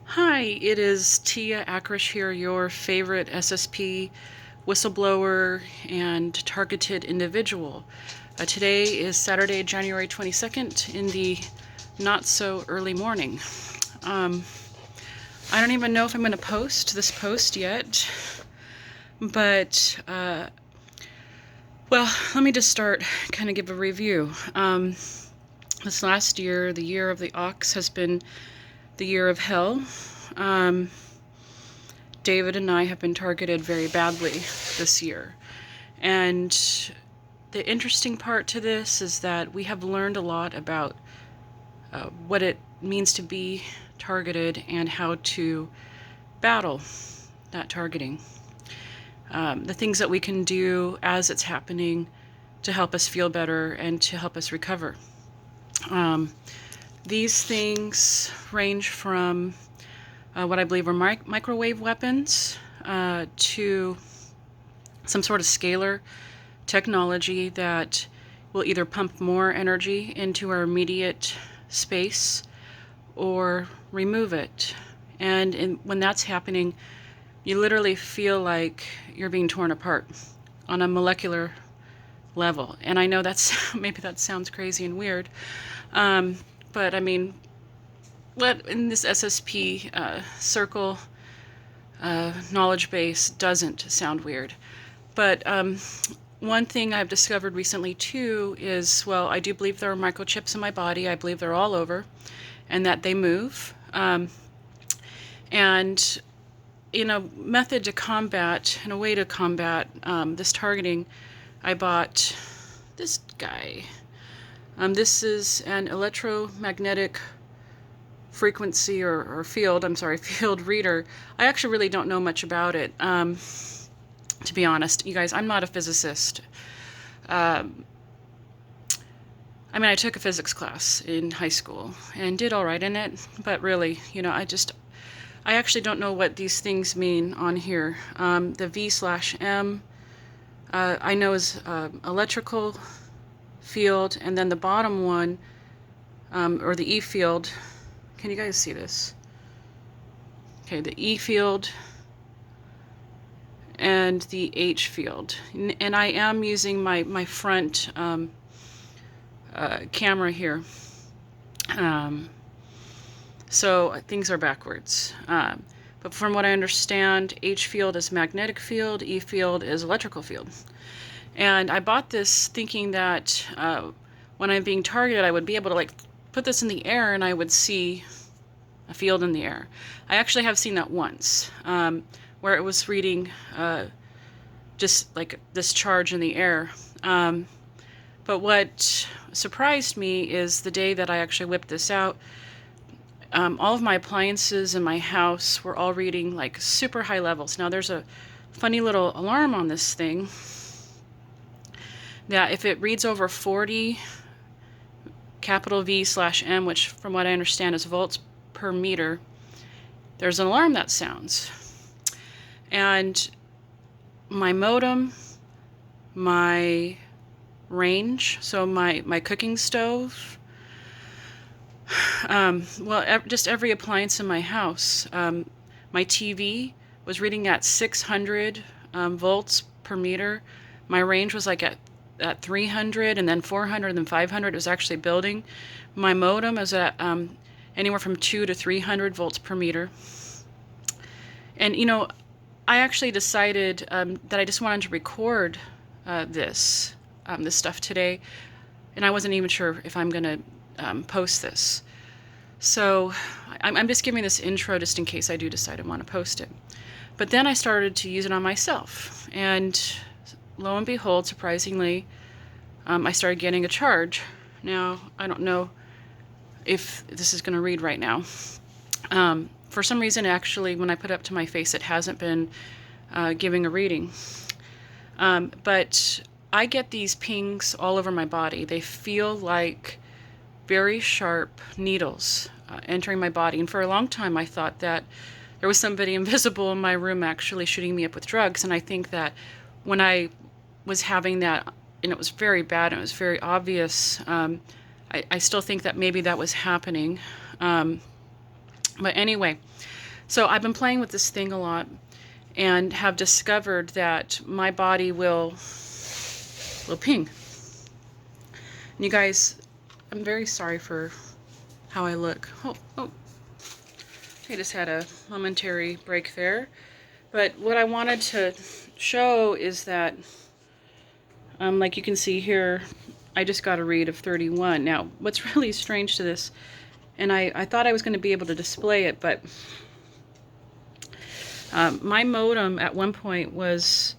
Hi, it is Tia Akrish here, your favorite SSP whistleblower and targeted individual. Today is Saturday, January 22nd in the not so early morning. Um, I don't even know if I'm going to post this post yet, but well, let me just start, kind of give a review. This last year, the year of the ox, has been the year of hell. David and I have been targeted very badly this year. And the interesting part to this is that we have learned a lot about what it means to be targeted and how to battle that targeting. The things that we can do as it's happening to help us feel better and to help us recover. These things range from what I believe are microwave weapons to some sort of scalar technology that will either pump more energy into our immediate space or remove it. And when that's happening, you literally feel like you're being torn apart on a molecular level. And I know that's maybe that sounds crazy and weird, but I mean, what in this SSP circle knowledge base doesn't sound weird. But one thing I've discovered recently too is, well, I do believe there are microchips in my body. I believe they're all over and that they move. And in a method to combat, in a way to combat this targeting, I bought this guy. This is an electromagnetic frequency or field, I'm sorry, field reader. I actually really don't know much about it. To be honest, you guys, I'm not a physicist. I mean, I took a physics class in high school and did all right in it, but really, I actually don't know what these things mean on here. The V/M, I know is electrical field, and then the bottom one, or the E field, can you guys see this? Okay, the E field and the H field. And I am using my front camera here. So things are backwards. But from what I understand, H field is magnetic field, E field is electrical field. And I bought this thinking that when I'm being targeted, I would be able to put this in the air and I would see a field in the air. I actually have seen that once, where it was reading just like this charge in the air. But what surprised me is the day that I actually whipped this out, all of my appliances in my house were all reading like super high levels. Now there's a funny little alarm on this thing that if it reads over 40 capital V/M, which from what I understand is volts per meter, there's an alarm that sounds. And my modem, my range, so my cooking stove, just every appliance in my house. My TV was reading at 600 volts per meter. My range was like at 300, and then 400, and then 500. It was actually building. My modem is at anywhere from 200 to 300 volts per meter. And I actually decided that I just wanted to record this stuff today, and I wasn't even sure if I'm going to post this. So I'm just giving this intro just in case I do decide I want to post it. But then I started to use it on myself, and lo and behold, surprisingly, I started getting a charge. Now, I don't know if this is going to read right now. For some reason, actually, when I put it up to my face, it hasn't been giving a reading. But I get these pings all over my body. They feel like very sharp needles entering my body. And for a long time, I thought that there was somebody invisible in my room actually shooting me up with drugs. And I think that when I was having that, and it was very bad and it was very obvious, I still think that maybe that was happening. But anyway, so I've been playing with this thing a lot and have discovered that my body will ping. And you guys, I'm very sorry for how I look. Oh, I just had a momentary break there. But what I wanted to show is that, like you can see here, I just got a read of 31. Now, what's really strange to this, and I thought I was going to be able to display it, but my modem at one point was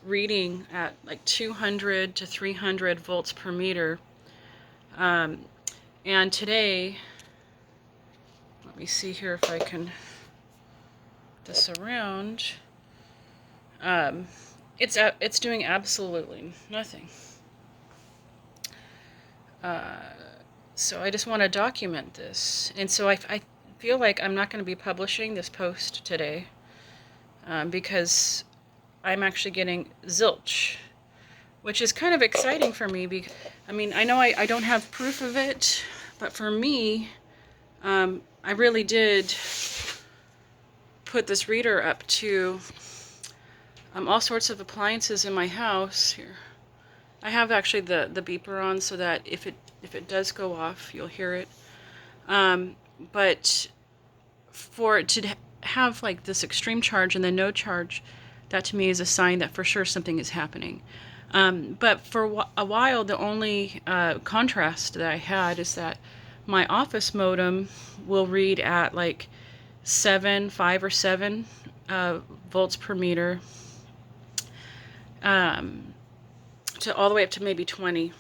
reading at like 200 to 300 volts per meter. And today, let me see here if I can this around. It's doing absolutely nothing. So I just want to document this, and so I feel like I'm not going to be publishing this post today because I'm actually getting zilch, which is kind of exciting for me. I mean, I know I don't have proof of it, but for me, I really did put this reader up to all sorts of appliances in my house. Here, I have actually the beeper on so that if it does go off, you'll hear it. But for it to have like this extreme charge and then no charge, that to me is a sign that for sure something is happening. But for a while, the only contrast that I had is that my office modem will read at like 5 or 7 volts per meter, to all the way up to maybe 20.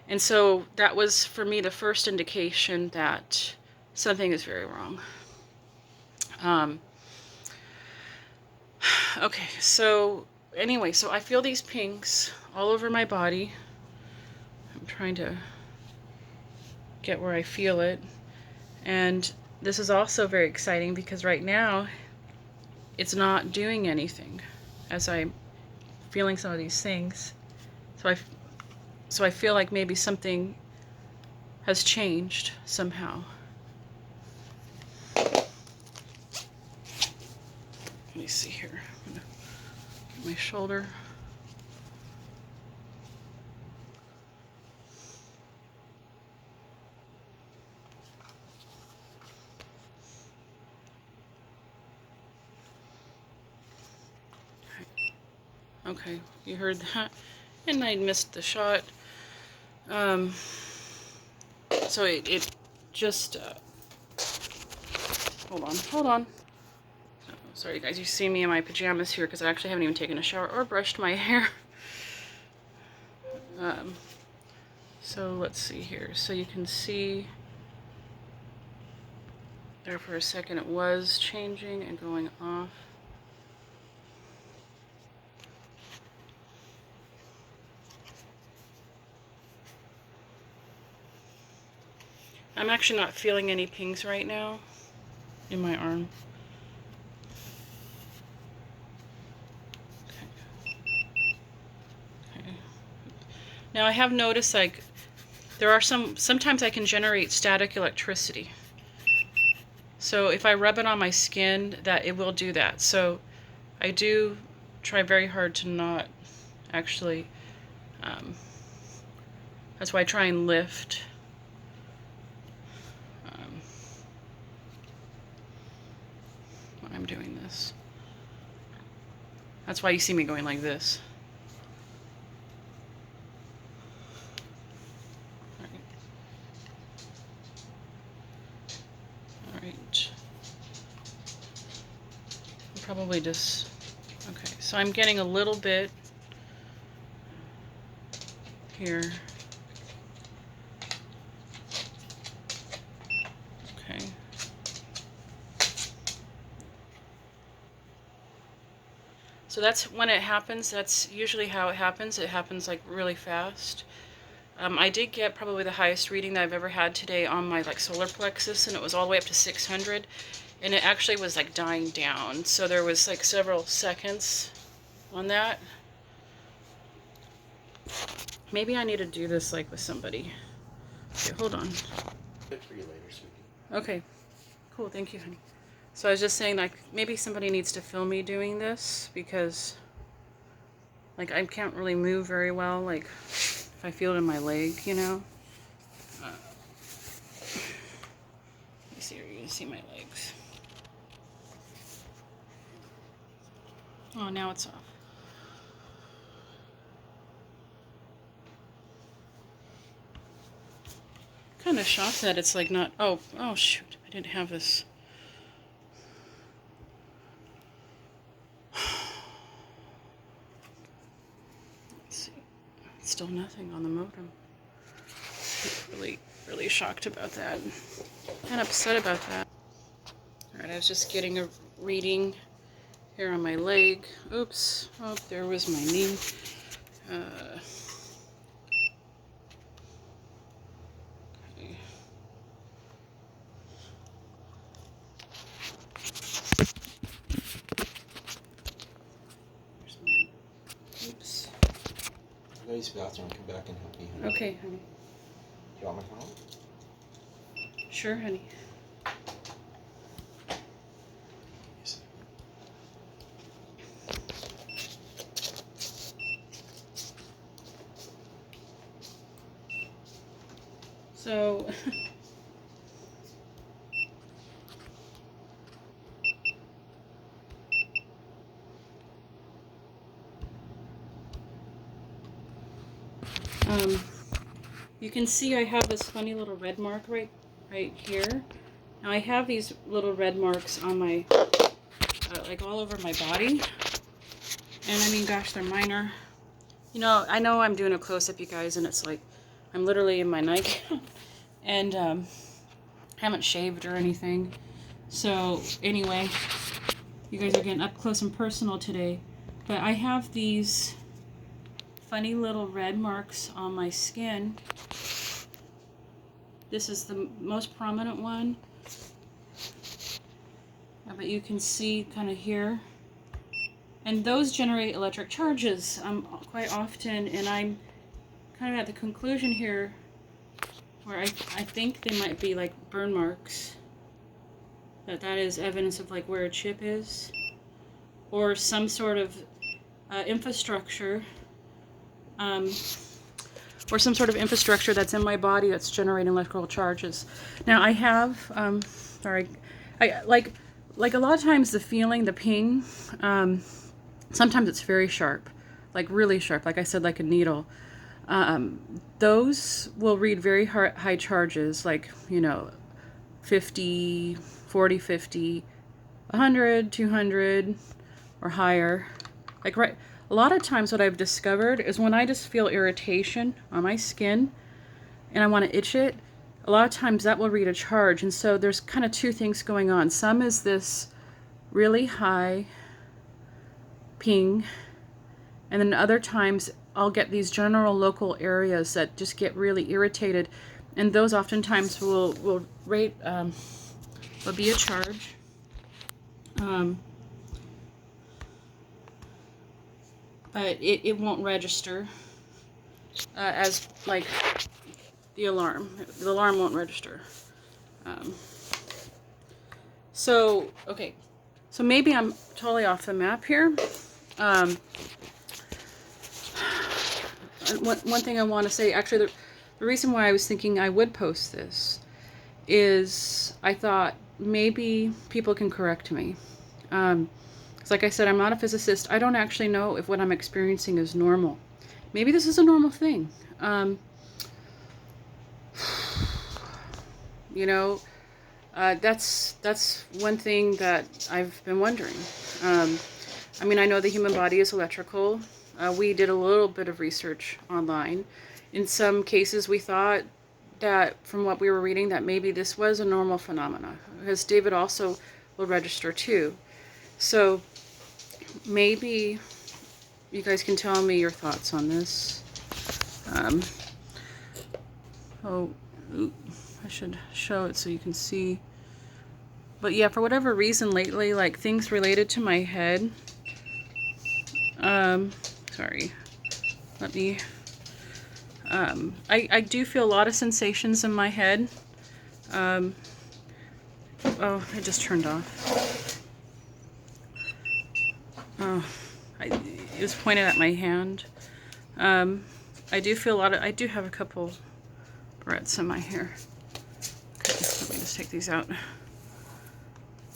And so that was for me the first indication that something is very wrong. Okay, so anyway, so I feel these pings all over my body. I'm trying to get where I feel it. And this is also very exciting because right now it's not doing anything as I'm feeling some of these things. So I feel like maybe something has changed somehow. Let me see here. I'm gonna get my shoulder. Okay, you heard that, and I missed the shot. So it just hold on. Oh, sorry guys, you see me in my pajamas here because I actually haven't even taken a shower or brushed my hair. So let's see here. So you can see there for a second it was changing and going off. I'm actually not feeling any pings right now in my arm. Okay. Now I have noticed like there are sometimes I can generate static electricity. So if I rub it on my skin, that it will do that. So I do try very hard to not actually, that's why I try and lift. When I'm doing this. That's why you see me going like this. Alright. Probably just, okay, so I'm getting a little bit here. Okay. So that's when it happens. That's usually how it happens. It happens like really fast. I did get probably the highest reading that I've ever had today on my like solar plexus, and it was all the way up to 600, and it actually was like dying down. So there was like several seconds on that. Maybe I need to do this like with somebody. Okay, hold on. Good for you later, sweetie. Okay, cool. Thank you, honey. So I was just saying, like, maybe somebody needs to film me doing this because, like, I can't really move very well. Like, if I feel it in my leg, you know. Let me see. Are you gonna see my legs? Oh, now it's off. Kind of shocked that it's like not. Oh shoot! I didn't have this. Let's see. Still nothing on the modem. Really shocked about that. Kind of upset about that. All right, I was just getting a reading here on my leg. Oops. Oh, there was my knee. Okay. There's my, oops. I'll go use the bathroom and come back and help you. Okay, honey. Do you want my phone? Sure, honey. Yes. So, you can see I have this funny little red mark right here. Now I have these little red marks on my, like all over my body. And I mean, gosh, they're minor. You know I'm doing a close-up, you guys, and it's like, I'm literally in my nightgown. And, haven't shaved or anything. So, anyway, you guys are getting up close and personal today. But I have these funny little red marks on my skin. This is the most prominent one. But you can see kind of here. And those generate electric charges quite often. And I'm kind of at the conclusion here where I think they might be like burn marks. That is evidence of like where a chip is. Or some sort of infrastructure. Or some sort of infrastructure that's in my body that's generating electrical charges. Now I have, I like a lot of times the feeling, the ping, sometimes it's very sharp, like really sharp, like I said, like a needle. Those will read very high charges, like, you know, 50, 40, 50, 100, 200, or higher. Like a lot of times what I've discovered is when I just feel irritation on my skin and I want to itch it, a lot of times that will read a charge. And so there's kind of two things going on. Some is this really high ping, and then other times I'll get these general local areas that just get really irritated, and those oftentimes will rate will be a charge. But it won't register as like the alarm. The alarm won't register. So, okay. So maybe I'm totally off the map here. One thing I want to say, actually, the reason why I was thinking I would post this is I thought maybe people can correct me. Like I said, I'm not a physicist. I don't actually know if what I'm experiencing is normal. Maybe this is a normal thing. You know, that's one thing that I've been wondering. I mean, I know the human body is electrical. We did a little bit of research online. In some cases, we thought that from what we were reading that maybe this was a normal phenomena, because David also will register too. So maybe you guys can tell me your thoughts on this. I should show it so you can see. But yeah, for whatever reason lately, like things related to my head. Sorry. Let me I do feel a lot of sensations in my head. Oh, it just turned off. Oh, it was pointed at my hand. I do feel I do have a couple barrettes in my hair. Okay, let me just take these out.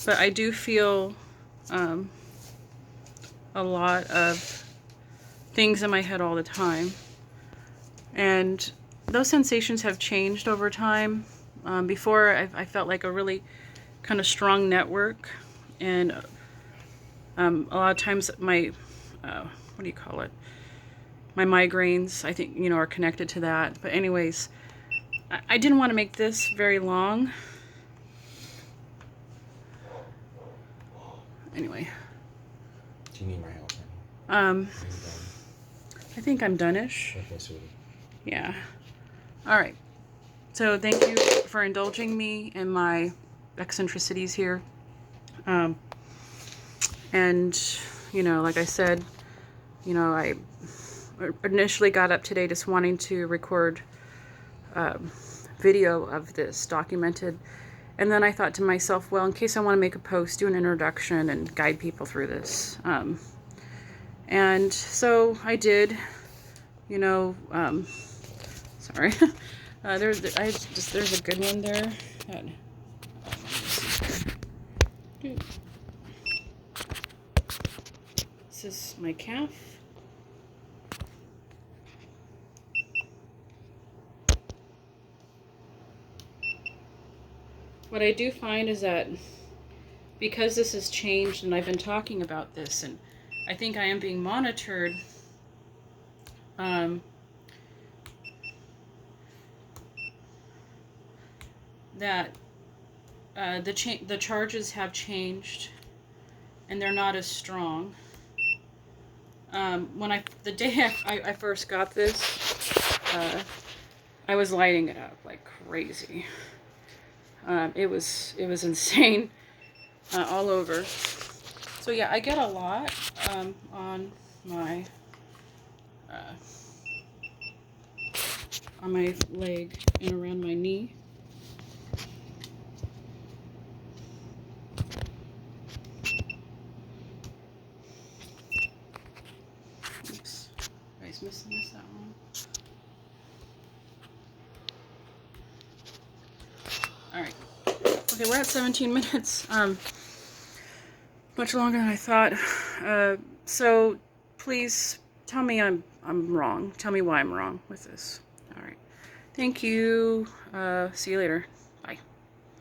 But I do feel a lot of things in my head all the time. And those sensations have changed over time. Before, I felt like a really kind of strong network. And a lot of times my, what do you call it? My migraines, I think, you know, are connected to that. But anyways, I didn't want to make this very long. Anyway. Do you need my help? I think I'm done-ish. Okay, sweetie. Yeah. All right. So thank you for indulging me in my eccentricities here. And, you know, like I said, you know, I initially got up today just wanting to record video of this documented. And then I thought to myself, well, in case I want to make a post, do an introduction and guide people through this. And so I did, you know, sorry. There's a good one there. This is my calf. What I do find is that because this has changed and I've been talking about this and I think I am being monitored, that the charges have changed and they're not as strong. The day I first got this, I was lighting it up like crazy. It was insane all over. So yeah, I get a lot on my leg and around my knee. Oops, guys, missed that one. All right. Okay, we're at 17 minutes. Much longer than I thought. So please tell me I'm wrong. Tell me why I'm wrong with this. All right. Thank you. See you later.